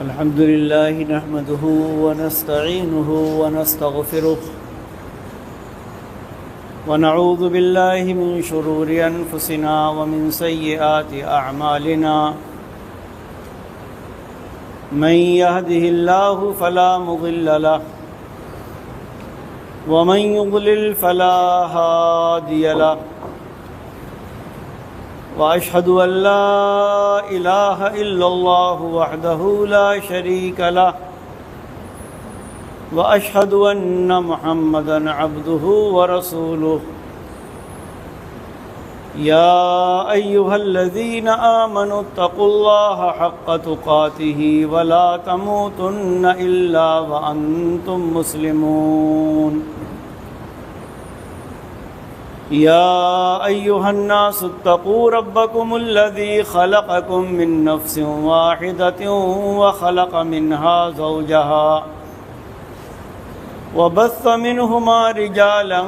الحمد لله نحمده ونستعينه ونستغفره ونعوذ بالله من شرور أنفسنا ومن سيئات أعمالنا من يهده الله فلا مضل له ومن يضلل فلا هادي له وأشهد أن لا إله إلا الله وحده لا شريك له وأشهد أن محمدًا عبده ورسوله يا أيها الذين آمنوا اتقوا الله حق تقاته ولا تموتن إلا وأنتم مسلمون يا أيها الناس اتقوا ربكم الذي خلقكم من نفس واحدة وخلق منها زوجها وبث منهما رجالا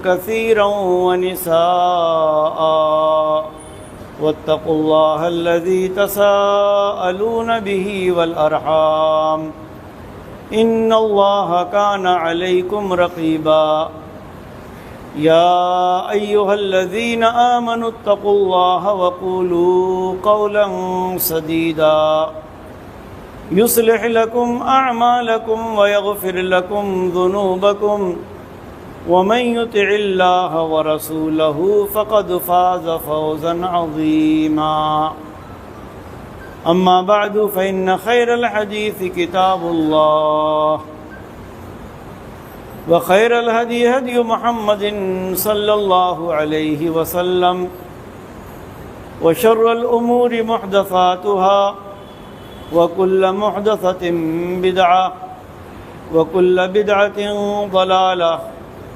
كثيرا ونساء واتقوا الله الذي تساءلون به والأرحام إن الله كان عليكم رقيبا يا أيها الذين آمنوا اتقوا الله وقولوا قولا سديدا يصلح لكم أعمالكم ويغفر لكم ذنوبكم ومن يطع الله ورسوله فقد فاز فوزا عظيما أما بعد فإن خير الحديث كتاب الله وخير الهدي هدي محمد صلى الله عليه وسلم وشر الأمور محدثاتها وكل محدثة بدعة وكل بدعة ضلالة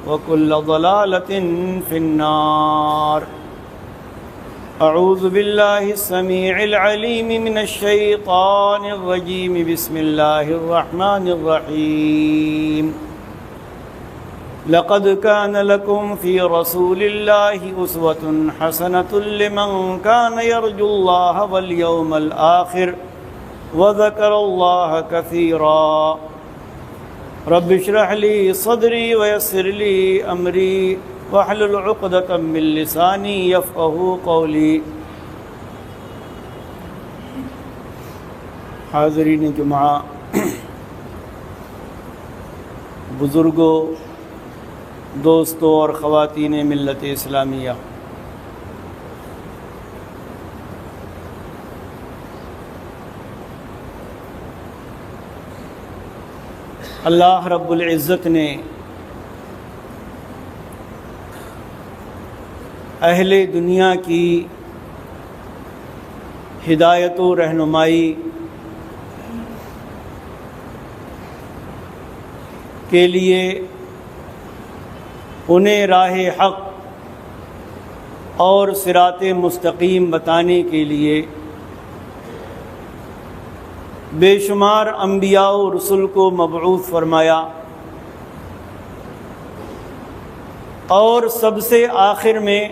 وكل ضلالة في النار أعوذ بالله السميع العليم من الشيطان الرجيم بسم الله الرحمن الرحيم لقد كان لكم في رسول الله أسوة حسنة لمن كان يرجو الله واليوم الآخر وذكر الله كثيرا رب اشرح لي صدري ويسر لي أمري واحلل عقدة من لساني يفقهوا قولي. حاضرین جمعہ، بزرگوں، دوستوں اور خواتین ملت اسلامیہ، اللہ رب العزت نے اہل دنیا کی ہدایت و رہنمائی کے لیے انہیں راہ حق اور صراط مستقیم بتانے کے لیے بے شمار انبیاء و رسل کو مبعوث فرمایا، اور سب سے آخر میں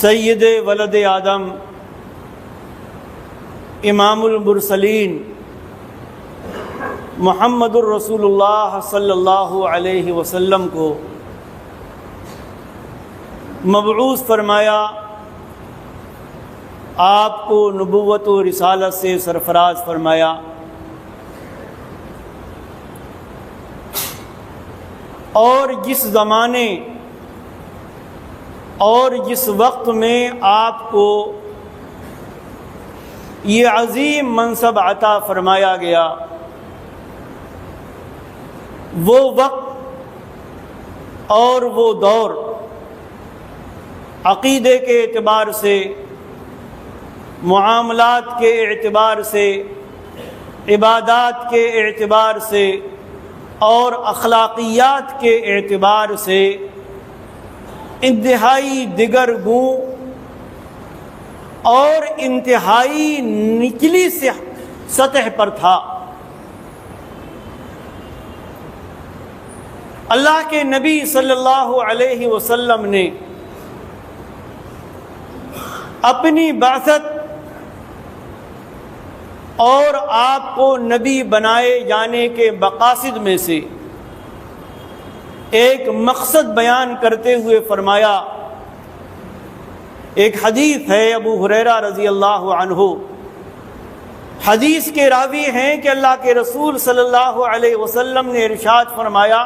سید ولد آدم امام المرسلین محمد الرسول اللہ صلی اللہ علیہ وسلم کو مبعوث فرمایا، آپ کو نبوت و رسالت سے سرفراز فرمایا، اور جس زمانے اور جس وقت میں آپ کو یہ عظیم منصب عطا فرمایا گیا، وہ وقت اور وہ دور عقیدے کے اعتبار سے، معاملات کے اعتبار سے، عبادات کے اعتبار سے اور اخلاقیات کے اعتبار سے انتہائی دگرگوں اور انتہائی نچلی سطح پر تھا۔ اللہ کے نبی صلی اللہ علیہ وسلم نے اپنی بعثت اور آپ کو نبی بنائے جانے کے مقاصد میں سے ایک مقصد بیان کرتے ہوئے فرمایا، ایک حدیث ہے ابو ہریرہ رضی اللہ عنہ، حدیث کے راوی ہیں کہ اللہ کے رسول صلی اللہ علیہ وسلم نے ارشاد فرمایا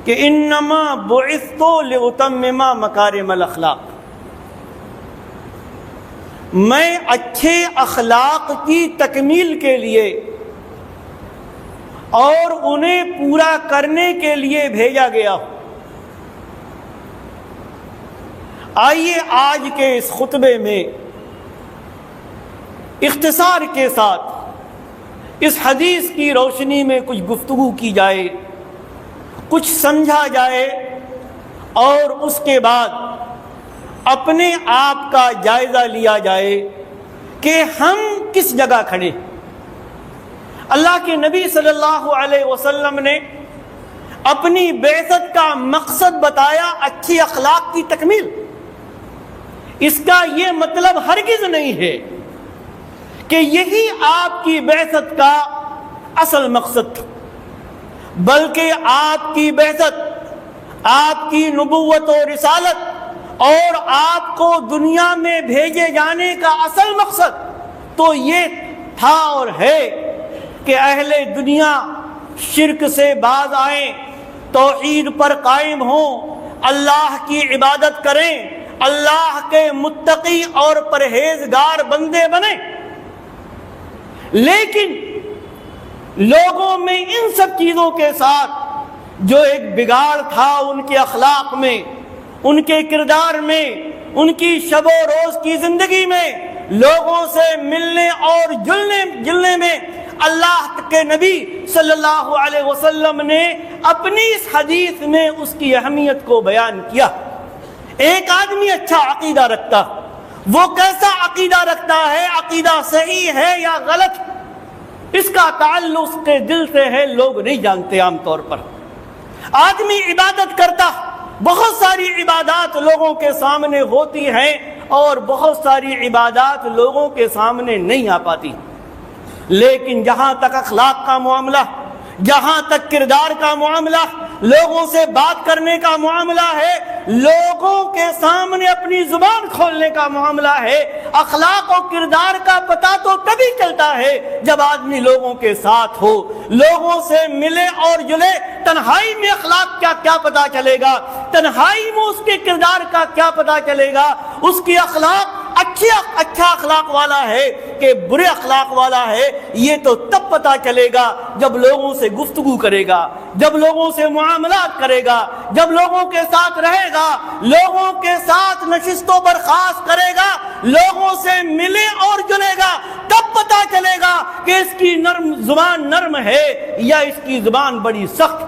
کہ انما بعثت لاتمم مکارم الاخلاق، میں اچھے اخلاق کی تکمیل کے لیے اور انہیں پورا کرنے کے لیے بھیجا گیا ہوں۔ آئیے آج کے اس خطبے میں اختصار کے ساتھ اس حدیث کی روشنی میں کچھ گفتگو کی جائے، کچھ سمجھا جائے، اور اس کے بعد اپنے آپ کا جائزہ لیا جائے کہ ہم کس جگہ کھڑے۔ اللہ کے نبی صلی اللہ علیہ وسلم نے اپنی بعثت کا مقصد بتایا اچھی اخلاق کی تکمیل۔ اس کا یہ مطلب ہرگز نہیں ہے کہ یہی آپ کی بعثت کا اصل مقصد تھا، بلکہ آپ کی بعثت، آپ کی نبوت و رسالت اور آپ کو دنیا میں بھیجے جانے کا اصل مقصد تو یہ تھا اور ہے کہ اہل دنیا شرک سے باز آئیں، توحید پر قائم ہوں، اللہ کی عبادت کریں، اللہ کے متقی اور پرہیزگار بندے بنیں۔ لیکن لوگوں میں ان سب چیزوں کے ساتھ جو ایک بگاڑ تھا ان کے اخلاق میں، ان کے کردار میں، ان کی شب و روز کی زندگی میں، لوگوں سے ملنے اور جلنے میں، اللہ کے نبی صلی اللہ علیہ وسلم نے اپنی اس حدیث میں اس کی اہمیت کو بیان کیا۔ ایک آدمی اچھا عقیدہ رکھتا، وہ کیسا عقیدہ رکھتا ہے، عقیدہ صحیح ہے یا غلط، اس کا تعلق اس کے دل سے ہے، لوگ نہیں جانتے عام طور پر۔ آدمی عبادت کرتا، بہت ساری عبادات لوگوں کے سامنے ہوتی ہیں اور بہت ساری عبادات لوگوں کے سامنے نہیں آ پاتی، لیکن جہاں تک اخلاق کا معاملہ، جہاں تک کردار کا معاملہ، لوگوں سے بات کرنے کا معاملہ ہے، لوگوں کے سامنے اپنی زبان کھولنے کا معاملہ ہے، اخلاق و کردار کا پتہ تو تبھی چلتا ہے جب آدمی لوگوں کے ساتھ ہو، لوگوں سے ملے اور جلے۔ تنہائی میں اخلاق کا کیا پتہ چلے گا، تنہائی میں اس کے کردار کا کیا پتہ چلے گا، اس کی اخلاق اچھا اخلاق والا ہے کہ برے اخلاق والا ہے، یہ تو تب پتہ چلے گا جب لوگوں سے گفتگو کرے گا، جب لوگوں سے معاملات کرے گا، جب لوگوں کے ساتھ رہے گا، لوگوں کے ساتھ نشست و برخاست کرے گا، لوگوں سے ملے اور جلے گا، تب پتہ چلے گا کہ اس کی زبان نرم ہے یا اس کی زبان بڑی سخت،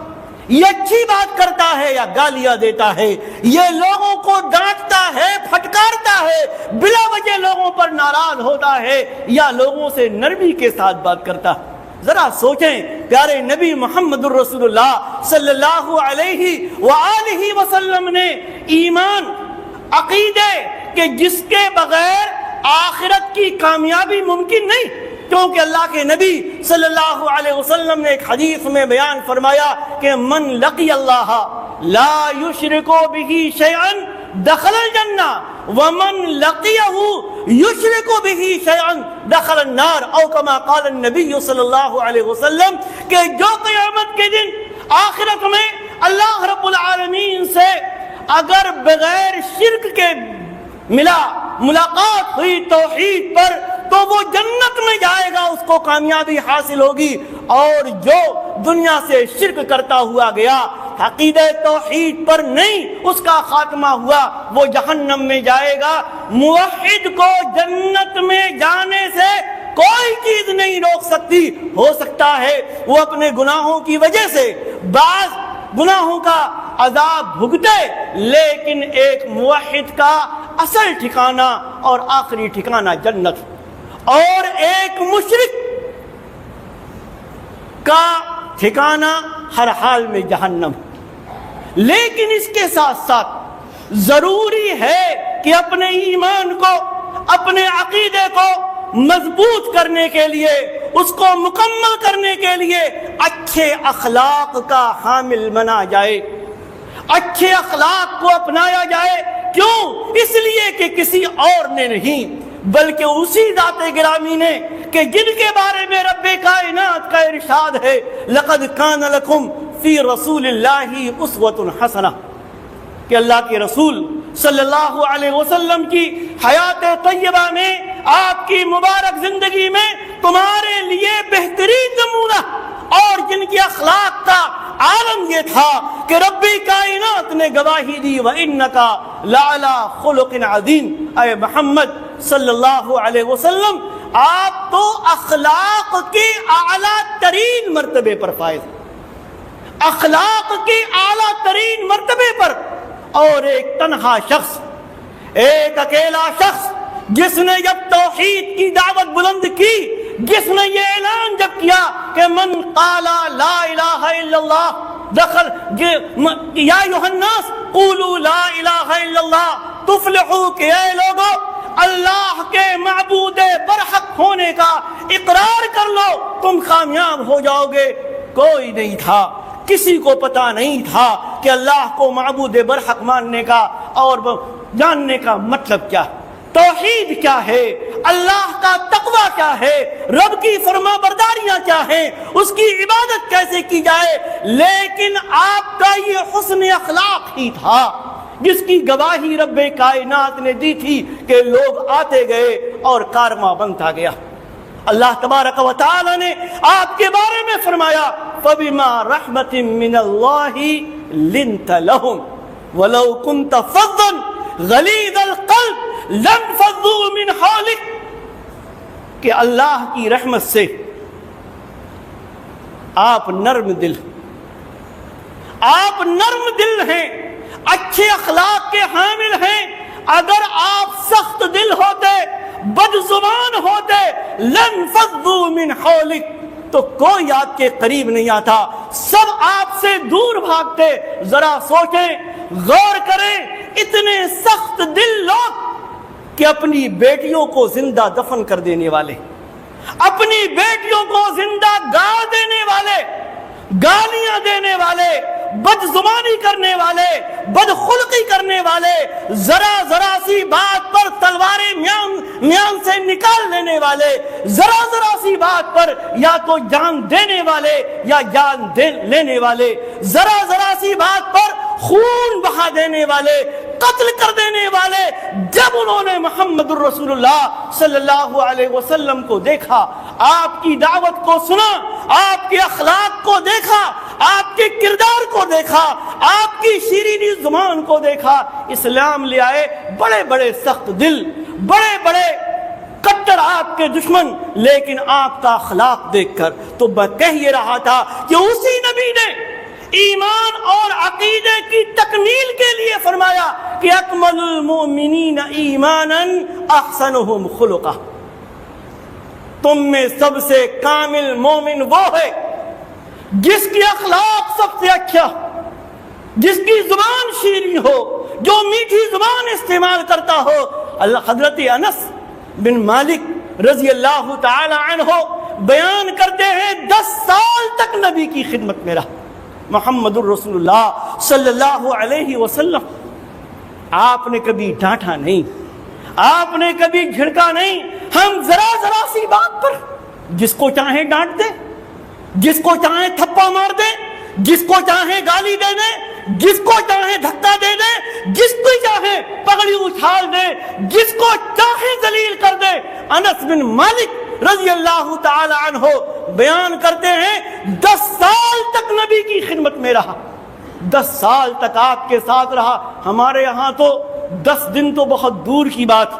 یہ اچھی بات کرتا ہے یا گالیاں دیتا ہے، یہ لوگوں کو ڈانٹتا ہے، پھٹکارتا ہے، بلا وجہ لوگوں پر ناراض ہوتا ہے یا لوگوں سے نرمی کے ساتھ بات کرتا ہے۔ ذرا سوچیں، پیارے نبی محمد الرسول اللہ صلی اللہ علیہ وآلہ وسلم نے ایمان، عقیدے کہ جس کے بغیر آخرت کی کامیابی ممکن نہیں، کیونکہ اللہ کے نبی صلی اللہ علیہ وسلم نے ایک حدیث میں بیان فرمایا کہ من لقی اللہ لا یشرک بہ شیئا دخل الجنہ ومن لقیہ یشرک بہ شیئا دخل النار، او کما قال النبی صلی اللہ علیہ وسلم کہ جو قیامت کے دن آخرت میں اللہ رب العالمین سے اگر بغیر شرک کے ملاقات ہوئی توحید پر تو وہ جنت میں جائے گا، اس کو کامیابی حاصل ہوگی، اور جو دنیا سے شرک کرتا ہوا گیا، عقیدہ توحید پر نہیں اس کا خاتمہ ہوا، وہ جہنم میں جائے گا۔ موحد کو جنت میں جانے سے کوئی چیز نہیں روک سکتی، ہو سکتا ہے وہ اپنے گناہوں کی وجہ سے بعض گناہوں کا عذاب بھگتے، لیکن ایک موحد کا اصل ٹھکانہ اور آخری ٹھکانہ جنت، اور ایک مشرک کا ٹھکانہ ہر حال میں جہنم۔ لیکن اس کے ساتھ ساتھ ضروری ہے کہ اپنے ایمان کو، اپنے عقیدے کو مضبوط کرنے کے لیے، اس کو مکمل کرنے کے لیے اچھے اخلاق کا حامل بنا جائے، اچھے اخلاق کو اپنایا جائے۔ کیوں؟ اس لیے کہ کسی اور نے نہیں بلکہ اسی ذات گرامی نے کہ جن کے بارے میں رب کائنات کا ارشاد ہے لقد کان لکم فی رسول اللہ اسوۃ حسنہ، کہ اللہ کے رسول صلی اللہ علیہ وسلم کی حیات طیبہ میں، آپ کی مبارک زندگی میں تمہارے لیے بہترین نمونہ اور جن کی اخلاق کا عالم یہ تھا کہ رب کائنات نے گواہی دی وَإِنَّكَ لَعَلَىٰ خُلُقٍ عَظِيمٍ، اے محمد صلی اللہ علیہ وسلم آپ تو اخلاق کے اعلیٰ ترین مرتبے پر فائز، اخلاق کے اعلیٰ ترین مرتبے پر۔ اور ایک تنہا شخص، ایک اکیلا شخص جس نے جب توحید کی دعوت بلند کی، جس نے یہ اعلان جب کیا کہ من قال لا الہ الا اللہ دخل یا ایھا الناس قولوا لا الہ الا اللہ تفلحوا، کہ اے لوگو اللہ کے معبود برحق ہونے کا اقرار کر لو تم کامیاب ہو جاؤ گے۔ کوئی نہیں تھا، کسی کو پتا نہیں تھا کہ اللہ کو معبود برحق ماننے کا اور جاننے کا مطلب کیا، توحید کیا ہے، اللہ کا تقوی کیا ہے، رب کی فرما برداریاں کیا ہیں، اس کی عبادت کیسے کی جائے۔ لیکن آپ کا یہ حسن اخلاق ہی تھا جس کی گواہی رب کائنات نے دی تھی کہ لوگ آتے گئے اور کارواں بنتا گیا۔ اللہ تبارک و تعالی نے آپ کے بارے میں فرمایا فَبِمَا رَحْمَةٍ مِّنَ اللَّهِ لِنْتَ لَهُمْ وَلَوْ كُنْتَ فَظًّا غَلِيظَ الْقَلْبِ لَانفَضُّوا مِنْ حَوْلِكَ، کہ اللہ کی رحمت سے آپ نرم دل، آپ نرم دل ہیں، اچھے اخلاق کے حامل ہیں۔ اگر آپ سخت دل ہوتے، بد زبان ہوتے، لانفضوا من حولک، تو کوئی آپ کے قریب نہیں آتا، سب آپ سے دور بھاگتے۔ ذرا سوچیں، غور کریں، اتنے سخت دل لوگ کہ اپنی بیٹیوں کو زندہ دفن کر دینے والے، اپنی بیٹیوں کو زندہ گاڑ دینے والے، گالیاں دینے والے، بد زبانی کرنے والے، بد خلقی کرنے والے، ذرا ذرا سی بات پر تلواریں میان سے نکال لینے والے، ذرا ذرا سی بات پر یا تو جان دینے والے یا جان لینے والے، ذرا ذرا سی بات پر خون بہا دینے والے، قتل کر دینے والے، جب انہوں نے محمد الرسول اللہ صلی اللہ علیہ وسلم کو دیکھا، آپ کی دعوت کو سنا، آپ کے اخلاق کو دیکھا، آپ کے کردار کو دیکھا، آپ کی شیرینی زبان کو دیکھا، اسلام لے آئے۔ بڑے بڑے سخت دل، بڑے بڑے کٹر آپ کے دشمن، لیکن آپ کا اخلاق دیکھ کر تو میں کہہ یہ رہا تھا کہ اسی نبی نے ایمان اور عقیدے کی تکمیل کے لیے فرمایا کہ اکمل المؤمنین ایمانا احسنہم خلقا، تم میں سب سے کامل مومن وہ ہے جس کی اخلاق سب سے اچھا، جس کی زبان شیریں ہو، جو میٹھی زبان استعمال کرتا ہو۔ حضرت انس بن مالک رضی اللہ تعالی عنہ بیان کرتے ہیں 10 سال تک نبی کی خدمت میں رہا محمد الرسول اللہ صلی اللہ علیہ وسلم۔ آپ نے کبھی ڈانٹا نہیں، آپ نے کبھی جھڑکا نہیں۔ ہم ذرا ذرا سی بات پر جس کو چاہیں ڈانٹ دیں، جس کو چاہیں تھپا مار دیں، جس کو چاہیں گالی دے دیں، جس کو چاہیں دھکا دے دیں، جس کو چاہیں پگڑی اچھال دیں، جس کو چاہیں ذلیل کر دیں۔ انس بن مالک رضی اللہ تعالی عنہ بیان کرتے ہیں 10 سال تک نبی کی خدمت میں رہا، 10 سال تک آپ کے ساتھ رہا۔ ہمارے یہاں تو 10 دن تو بہت دور کی بات،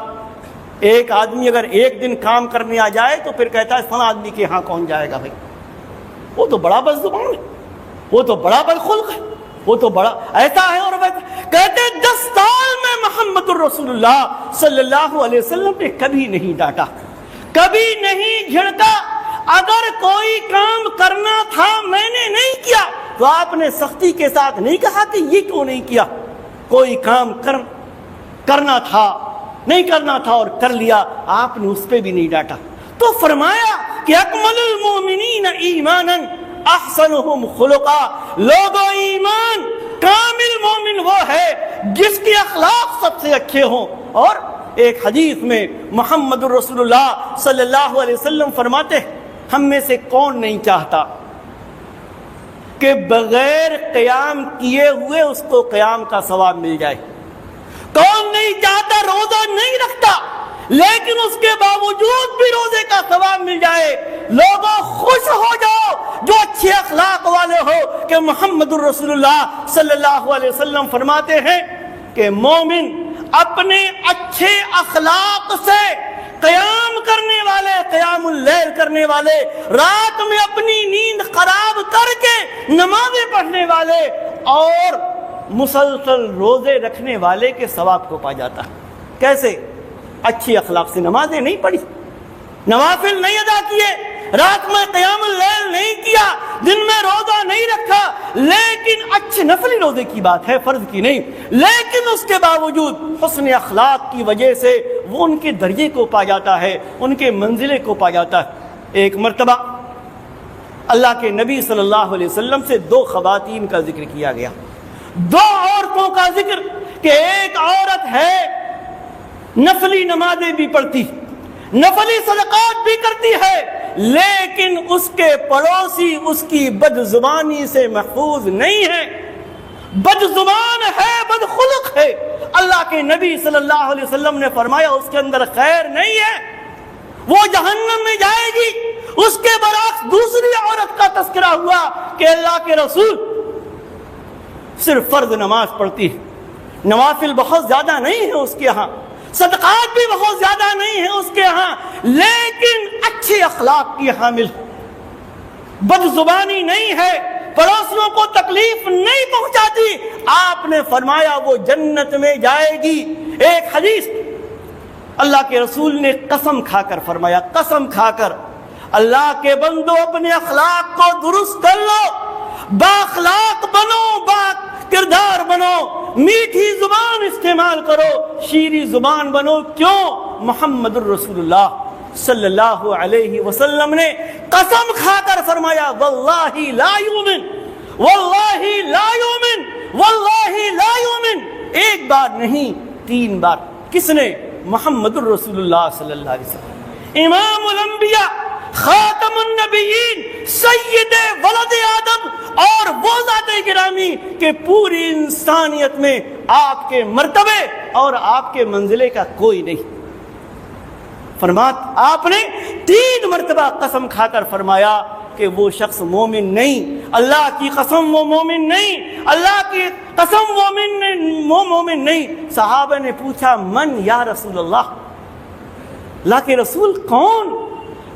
ایک آدمی اگر ایک دن کام کرنے آ جائے تو پھر کہتا ہے فلاں آدمی کے ہاں کون جائے گا بھائی، وہ تو بڑا بد زبان ہے، وہ تو بڑا بد خلق ہے، وہ تو بڑا ایسا ہے اور ویسا۔ کہتے 10 سال میں محمد الرسول اللہ صلی اللہ علیہ وسلم نے کبھی نہیں ڈانٹا، کبھی نہیں جھڑکا۔ اگر کوئی کام کرنا تھا میں نے نہیں کیا تو آپ نے سختی کے ساتھ نہیں کہا کہ یہ کیوں نہیں کیا۔ کوئی کام کرنا تھا، نہیں کرنا تھا اور کر لیا، آپ نے اس پہ بھی نہیں ڈانٹا۔ تو فرمایا کہ اکمل المومنین ایمانا احسنہم خلقا، لوگو ایمان کامل مومن وہ ہے جس کے اخلاق سب سے اچھے ہوں۔ اور ایک حدیث میں محمد رسول اللہ صلی اللہ علیہ وسلم فرماتے ہیں ہم میں سے کون نہیں چاہتا کہ بغیر قیام کیے ہوئے اس کو قیام کا ثواب مل جائے؟ کون نہیں چاہتا روزہ نہیں رکھتا لیکن اس کے باوجود بھی روزے کا ثواب مل جائے؟ لوگوں خوش ہو جاؤ جو اچھے اخلاق والے ہو، کہ محمد رسول اللہ صلی اللہ علیہ وسلم فرماتے ہیں کہ مومن اپنے اچھے اخلاق سے قیام کرنے والے، قیام اللیل کرنے والے، رات میں اپنی نیند خراب کر کے نمازیں پڑھنے والے اور مسلسل روزے رکھنے والے کے ثواب کو پا جاتا ہے۔ کیسے؟ اچھی اخلاق سے نمازیں نہیں پڑھی، نوافل نہیں ادا کیے، رات میں قیام اللیل نہیں کیا، دن میں روزہ نہیں رکھا، لیکن اچھے نفلی روزے کی بات ہے، فرض کی نہیں، لیکن اس کے باوجود حسن اخلاق کی وجہ سے وہ ان کے درجے کو پا جاتا ہے، ان کے منزلے کو پا جاتا ہے۔ ایک مرتبہ اللہ کے نبی صلی اللہ علیہ وسلم سے دو خواتین کا ذکر کیا گیا، دو عورتوں کا ذکر، کہ ایک عورت ہے نفلی نمازیں بھی پڑھتی، نفلی صدقات بھی کرتی ہے، لیکن اس کے پڑوسی اس کی بد زبانی سے محفوظ نہیں ہے، بد زبان ہے، بد خلق ہے۔ اللہ کے نبی صلی اللہ علیہ وسلم نے فرمایا اس کے اندر خیر نہیں ہے، وہ جہنم میں جائے گی۔ اس کے برعکس دوسری عورت کا تذکرہ ہوا کہ اللہ کے رسول صرف فرض نماز پڑھتی ہے، نوافل بہت زیادہ نہیں ہے اس کے ہاں، صدقات بھی بہت زیادہ نہیں ہے اس کے ہاں، لیکن اچھے اخلاق کی حامل، بد زبانی نہیں ہے، پڑوسیوں کو تکلیف نہیں پہنچاتی۔ آپ نے فرمایا وہ جنت میں جائے گی۔ ایک حدیث اللہ کے رسول نے قسم کھا کر فرمایا، قسم کھا کر، اللہ کے بندو اپنے اخلاق کو درست کر لو، با اخلاق بنو، با کردار بنو، میٹھی زبان استعمال کرو، شیریں زبان بنو۔ کیوں؟ محمد الرسول اللہ صلی اللہ علیہ وسلم نے قسم کھا کر فرمایا واللہ لا یؤمن، واللہ لا یؤمن، واللہ لا یؤمن، ایک بار نہیں، تین بار۔ کس نے؟ محمد الرسول اللہ صلی اللہ علیہ وسلم، امام الانبیاء، خاتم النبیین، سید ولد آدم، اور وہ ذات گرامی کہ پوری انسانیت میں آپ کے مرتبے اور آپ کے منزلے کا کوئی نہیں۔ آپ نے تین مرتبہ قسم کھا کر فرمایا کہ وہ شخص مومن نہیں، اللہ کی قسم وہ مومن نہیں، اللہ کی قسم وہ مومن نہیں۔ صحابہ نے پوچھا من یا رسول اللہ، اللہ کے رسول کون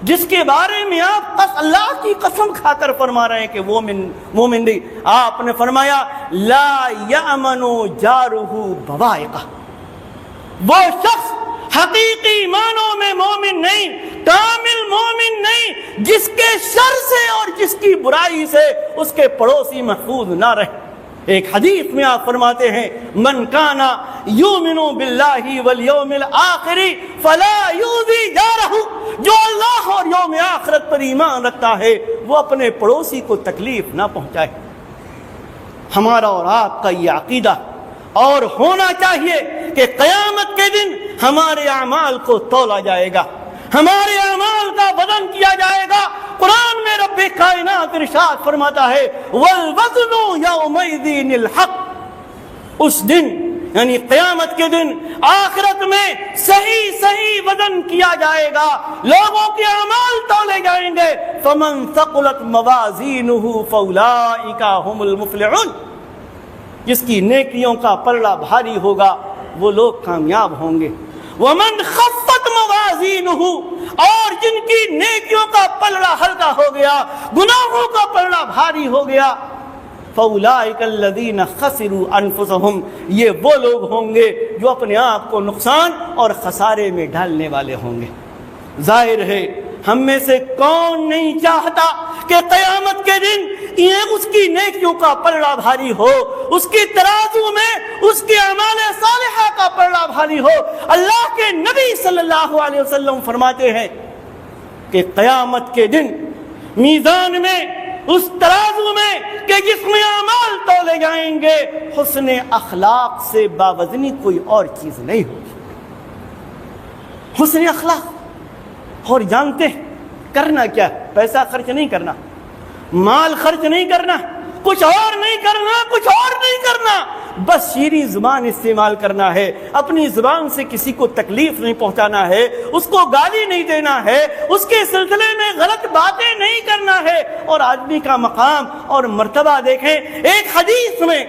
جس کے بارے میں آپ اللہ کی قسم کھا کر فرما رہے ہیں کہ وہ مومن نہیں؟ آپ نے فرمایا لا یأمن جارہ بوائقہ، وہ شخص حقیقی معنوں میں مومن نہیں، کامل مومن نہیں، جس کے شر سے اور جس کی برائی سے اس کے پڑوسی محفوظ نہ رہے۔ ایک حدیث میں آپ فرماتے ہیں من کانا یؤمن باللہ والیوم الآخر فلا یؤذی جارہ، جو اللہ اور یوم آخرت پر ایمان رکھتا ہے وہ اپنے پڑوسی کو تکلیف نہ پہنچائے۔ ہمارا اور آپ کا یہ عقیدہ اور ہونا چاہیے کہ قیامت کے دن ہمارے اعمال کو تولا جائے گا، ہمارے اعمال کا وزن کیا جائے گا۔ قرآن میں رب کائنات ارشاد فرماتا ہے والوزن یومئذ الحق، اس دن یعنی قیامت کے دن آخرت میں صحیح وزن کیا جائے گا، لوگوں کے اعمال تولے جائیں گے۔ فمن ثقلت موازینہ فاولئک هم المفلحون، جس کی نیکیوں کا پلڑا بھاری ہوگا وہ لوگ کامیاب ہوں گے۔ ومن خفت موازینہ، اور جن کی نیکیوں کا پلڑا ہلکا ہو گیا، گناہوں کا پلڑا بھاری ہو گیا، فاولئک الذین خسروا انفسہم، یہ وہ لوگ ہوں گے جو اپنے آپ کو نقصان اور خسارے میں ڈالنے والے ہوں گے۔ ظاہر ہے ہم میں سے کون نہیں چاہتا کہ قیامت کے دن یہ اس کی نیکیوں کا پلڑا بھاری ہو، اس کی ترازو میں اس کے اعمال صالحہ کا پلڑا بھاری ہو۔ اللہ کے نبی صلی اللہ علیہ وسلم فرماتے ہیں کہ قیامت کے دن میزان میں، اس ترازو میں کہ جس میں اعمال تولے جائیں گے، حسن اخلاق سے باوزنی کوئی اور چیز نہیں ہوگی۔ حسن اخلاق، اور جانتے ہیں کرنا کیا؟ پیسہ خرچ نہیں کرنا، مال خرچ نہیں کرنا، کچھ اور نہیں کرنا، کچھ اور نہیں کرنا، بس شیریں زبان استعمال کرنا ہے، اپنی زبان سے کسی کو تکلیف نہیں پہنچانا ہے، اس کو گالی نہیں دینا ہے، اس کے سلسلے میں غلط باتیں نہیں کرنا ہے۔ اور آدمی کا مقام اور مرتبہ دیکھیں۔ ایک حدیث میں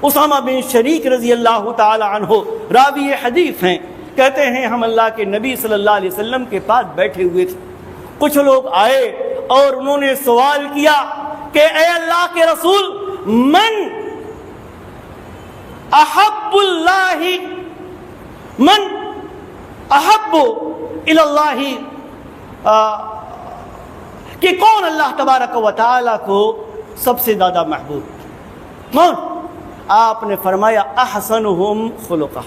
اسامہ بن شریک رضی اللہ تعالی عنہ راوی حدیث ہیں، کہتے ہیں ہم اللہ کے نبی صلی اللہ علیہ وسلم کے پاس بیٹھے ہوئے تھے، کچھ لوگ آئے اور انہوں نے سوال کیا کہ اے اللہ کے رسول، من احب اللہ، من احب الی اللہ، کہ کون اللہ تبارک و تعالی کو سب سے زیادہ محبوب؟ کون؟ آپ نے فرمایا احسنہم خلقہ،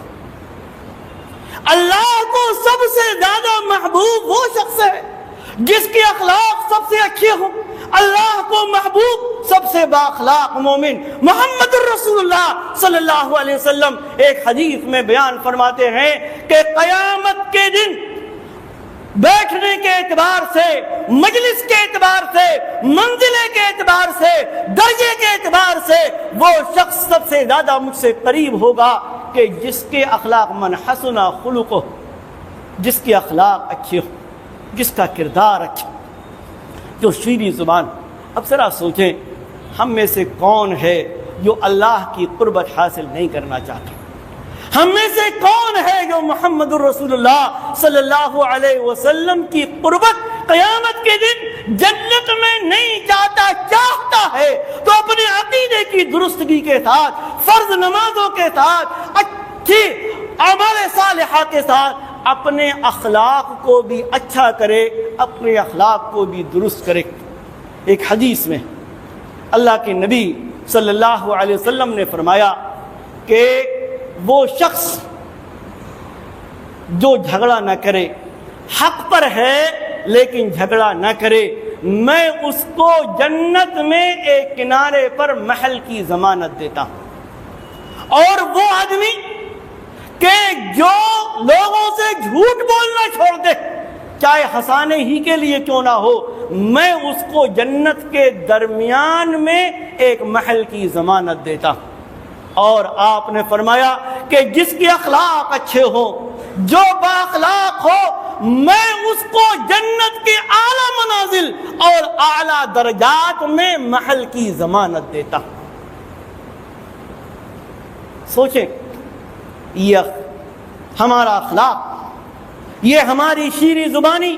اللہ کو سب سے زیادہ محبوب وہ شخص ہے جس کے اخلاق سب سے اچھے ہوں۔ اللہ کو محبوب سب سے بااخلاق مومن محمد الرسول اللہ صلی اللہ علیہ وسلم ایک حدیث میں بیان فرماتے ہیں کہ قیامت کے دن بیٹھنے کے اعتبار سے، مجلس کے اعتبار سے، منزلے کے اعتبار سے، درجے کے اعتبار سے وہ شخص سب سے زیادہ مجھ سے قریب ہوگا کہ جس کے اخلاق من حسن خلقہ، جس کے اخلاق اچھے ہو، جس کا کردار اچھا، جو شیریں زبان۔ اب ذرا سوچیں، ہم میں سے کون ہے جو اللہ کی قربت حاصل نہیں کرنا چاہتا؟ ہم میں سے کون ہے جو محمد الرسول اللہ صلی اللہ علیہ وسلم کی قربت قیامت کے دن جنت میں نہیں چاہتا؟ چاہتا ہے تو اپنے عقیدے کی درستگی کے ساتھ، فرض نمازوں کے ساتھ، اچھی اعمال صالحہ کے ساتھ اپنے اخلاق کو بھی اچھا کرے، اپنے اخلاق کو بھی درست کرے۔ ایک حدیث میں اللہ کے نبی صلی اللہ علیہ وسلم نے فرمایا کہ وہ شخص جو جھگڑا نہ کرے، حق پر ہے لیکن جھگڑا نہ کرے، میں اس کو جنت میں ایک کنارے پر محل کی ضمانت دیتا ہوں۔ اور وہ آدمی کہ جو لوگوں سے جھوٹ بولنا چھوڑ دے، چاہے ہنسانے ہی کے لیے کیوں نہ ہو، میں اس کو جنت کے درمیان میں ایک محل کی ضمانت دیتا ہوں۔ اور آپ نے فرمایا کہ جس کے اخلاق اچھے ہوں، جو بااخلاق ہو، میں اس کو جنت کے اعلیٰ منازل اور اعلیٰ درجات میں محل کی ضمانت دیتا ہوں۔ سوچیں، یہ ہمارا اخلاق، یہ ہماری شیریں زبانی،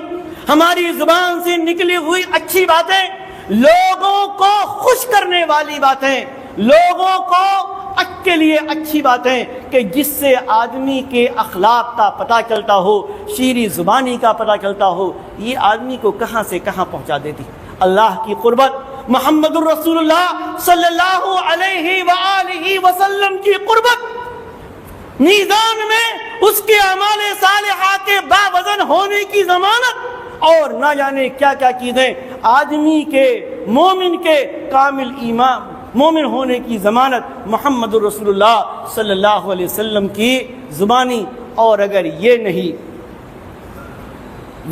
ہماری زبان سے نکلی ہوئی اچھی باتیں، لوگوں کو خوش کرنے والی باتیں، لوگوں کو کے لیے اچھی باتیں کہ جس سے آدمی کے اخلاق کا پتہ چلتا ہو، شیریں زبانی کا پتہ چلتا ہو، یہ آدمی کو کہاں سے کہاں پہنچا دیتی۔ اللہ کی قربت، محمد الرسول اللہ صلی اللہ علیہ وآلہ وسلم کی قربت، میزان میں اس کے اعمال صالحہ کے باوزن ہونے کی ضمانت، اور نہ جانے کیا کیا چیزیں آدمی کے، مومن کے کامل ایمان، مومن ہونے کی ضمانت محمد الرسول اللہ صلی اللہ علیہ وسلم کی زبانی۔ اور اگر یہ نہیں،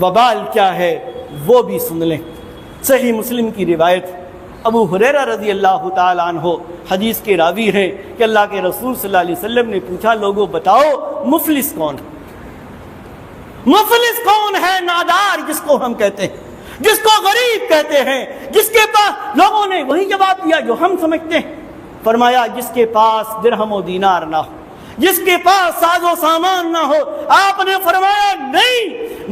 وبال کیا ہے وہ بھی سن لیں۔ صحیح مسلم کی روایت، ابو ہریرہ رضی اللہ تعالی عنہ حدیث کے راوی ہیں کہ اللہ کے رسول صلی اللہ علیہ وسلم نے پوچھا، لوگوں بتاؤ مفلس کون ہے؟ مفلس کون ہے؟ نادار جس کو ہم کہتے ہیں، جس کو غریب کہتے ہیں، جس کے پاس، لوگوں نے وہی جواب دیا جو ہم سمجھتے ہیں۔ فرمایا جس کے پاس درہم و دینار نہ ہو، جس کے پاس ساز و سامان نہ ہو۔ آپ نے فرمایا نہیں،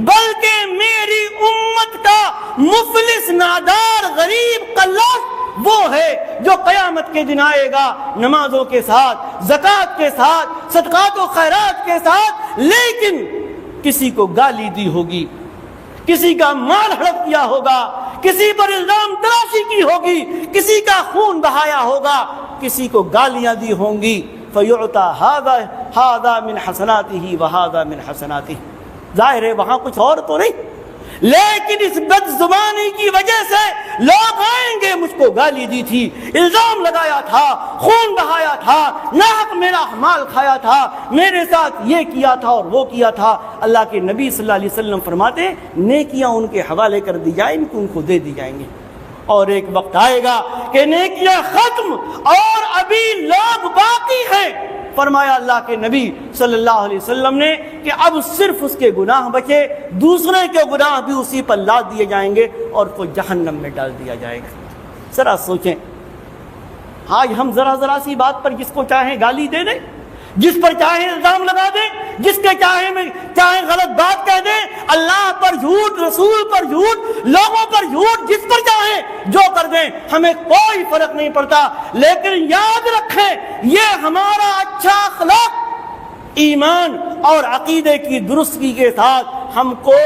بلکہ میری امت کا مفلس، نادار، غریب، قلاش وہ ہے جو قیامت کے دن آئے گا نمازوں کے ساتھ، زکوٰۃ کے ساتھ، صدقات و خیرات کے ساتھ، لیکن کسی کو گالی دی ہوگی، کسی کا مال ہڑپ کیا ہوگا، کسی پر الزام تراشی کی ہوگی، کسی کا خون بہایا ہوگا، کسی کو گالیاں دی ہوں گی، فیعطا ھذا من حسناتہ وھذا من حسناتہ، ظاہر ہے وہاں کچھ اور تو نہیں، لیکن اس بد زبانی کی وجہ سے لوگ آئیں گے، مجھ کو گالی دی تھی، الزام لگایا تھا، خون بہایا تھا، ناحق میرا مال کھایا تھا، میرے ساتھ یہ کیا تھا اور وہ کیا تھا۔ اللہ کے نبی صلی اللہ علیہ وسلم فرماتے ہیں نیکیاں ان کے حوالے کر دی جائیں، ان کو دے دی جائیں گے، اور ایک وقت آئے گا کہ نیکیاں ختم اور ابھی لوگ باقی ہیں۔ فرمایا اللہ کے نبی صلی اللہ علیہ وسلم نے کہ اب صرف اس کے گناہ بچے، دوسرے کے گناہ بھی اسی پر لاد دیے جائیں گے اور کو جہنم میں ڈال دیا جائے گا۔ ذرا سوچیں، آج ہم ذرا سی بات پر جس کو چاہیں گالی دے دیں، جس پر چاہیں الزام لگا دیں، جس کے چاہیں غلط بات کہہ دیں، اللہ پر جھوٹ، رسول پر جھوٹ، لوگوں پر جھوٹ، جس پر چاہیں جو کر دیں، ہمیں کوئی فرق نہیں پڑتا۔ لیکن یاد رکھیں یہ ہمارا اچھا اخلاق ایمان اور عقیدے کی درستگی کے ساتھ ہم کو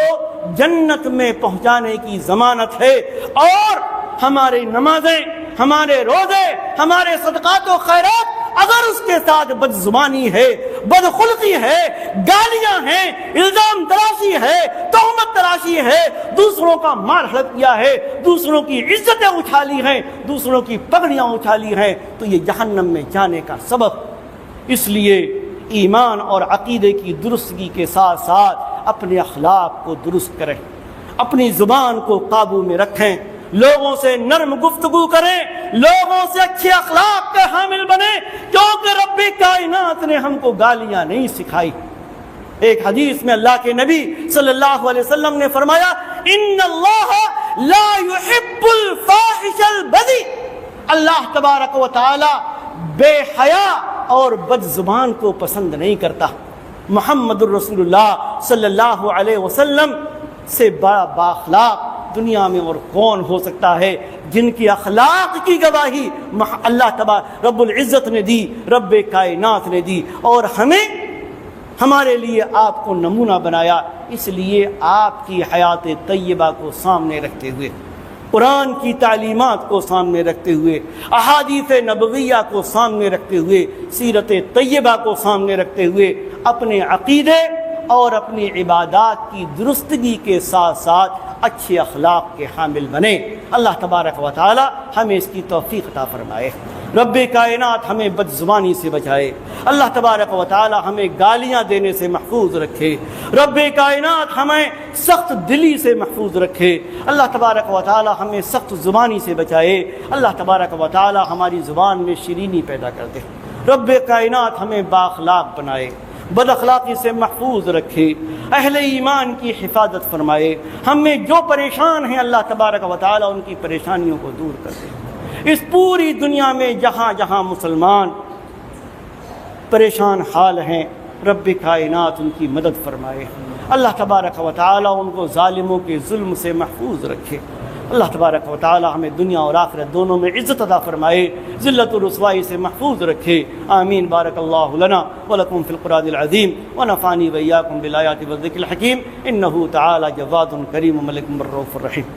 جنت میں پہنچانے کی ضمانت ہے، اور ہماری نمازیں، ہمارے روزے، ہمارے صدقات و خیرات اگر اس کے ساتھ بد زبانی ہے، بد خلقی ہے، گالیاں ہیں، الزام تراشی ہے، تہمت تراشی ہے، دوسروں کا مال ہڑپ کیا ہے، دوسروں کی عزتیں اچھالی ہیں، دوسروں کی پگڑیاں اچھالی ہیں، تو یہ جہنم میں جانے کا سبب۔ اس لیے ایمان اور عقیدے کی درستگی کے ساتھ ساتھ اپنے اخلاق کو درست کریں، اپنی زبان کو قابو میں رکھیں، لوگوں سے نرم گفتگو کریں، لوگوں سے اچھے اخلاق کے حامل بنیں، کیونکہ رب کائنات نے ہم کو گالیاں نہیں سکھائی۔ ایک حدیث میں اللہ کے نبی صلی اللہ علیہ وسلم نے فرمایا ان اللہ لا يحب الفاحش البذی، اللہ تبارک و تعالی بے حیا اور بد زبان کو پسند نہیں کرتا۔ محمد الرسول اللہ صلی اللہ علیہ وسلم سے بڑا بااخلاق دنیا میں اور کون ہو سکتا ہے، جن کی اخلاق کی گواہی اللہ تبارک رب العزت نے دی، رب کائنات نے دی، اور ہمیں ہمارے لیے آپ کو نمونہ بنایا۔ اس لیے آپ کی حیات طیبہ کو سامنے رکھتے ہوئے، قرآن کی تعلیمات کو سامنے رکھتے ہوئے، احادیث نبویہ کو سامنے رکھتے ہوئے، سیرت طیبہ کو سامنے رکھتے ہوئے اپنے عقیدے اور اپنی عبادات کی درستگی کے ساتھ ساتھ اچھے اخلاق کے حامل بنے۔ اللہ تبارک و تعالی ہمیں اس کی توفیق عطا فرمائے۔ رب کائنات ہمیں بد زبانی سے بچائے، اللہ تبارک و تعالی ہمیں گالیاں دینے سے محفوظ رکھے، رب کائنات ہمیں سخت دلی سے محفوظ رکھے، اللہ تبارک و تعالی ہمیں سخت زبانی سے بچائے، اللہ تبارک و تعالی ہماری زبان میں شیرینی پیدا کر دے، رب کائنات ہمیں بااخلاق بنائے، بد اخلاقی سے محفوظ رکھے، اہل ایمان کی حفاظت فرمائے، ہم میں جو پریشان ہیں اللہ تبارک و تعالی ان کی پریشانیوں کو دور کر دے۔ اس پوری دنیا میں جہاں جہاں مسلمان پریشان حال ہیں، رب کائنات ان کی مدد فرمائے، اللہ تبارک و تعالی ان کو ظالموں کے ظلم سے محفوظ رکھے۔ اللہ تبارک و تعالی ہمیں دنیا اور آخرت دونوں میں عزت عطا فرمائے، ذلت و رسوائی سے محفوظ رکھے۔ آمین۔ بارک اللہ لنا ولکم فی القرآن العظیم ونفعنی وإیاکم بالآیات والذکر الحکیم، انہ تعالی جواد کریم ملک رؤوف رحیم۔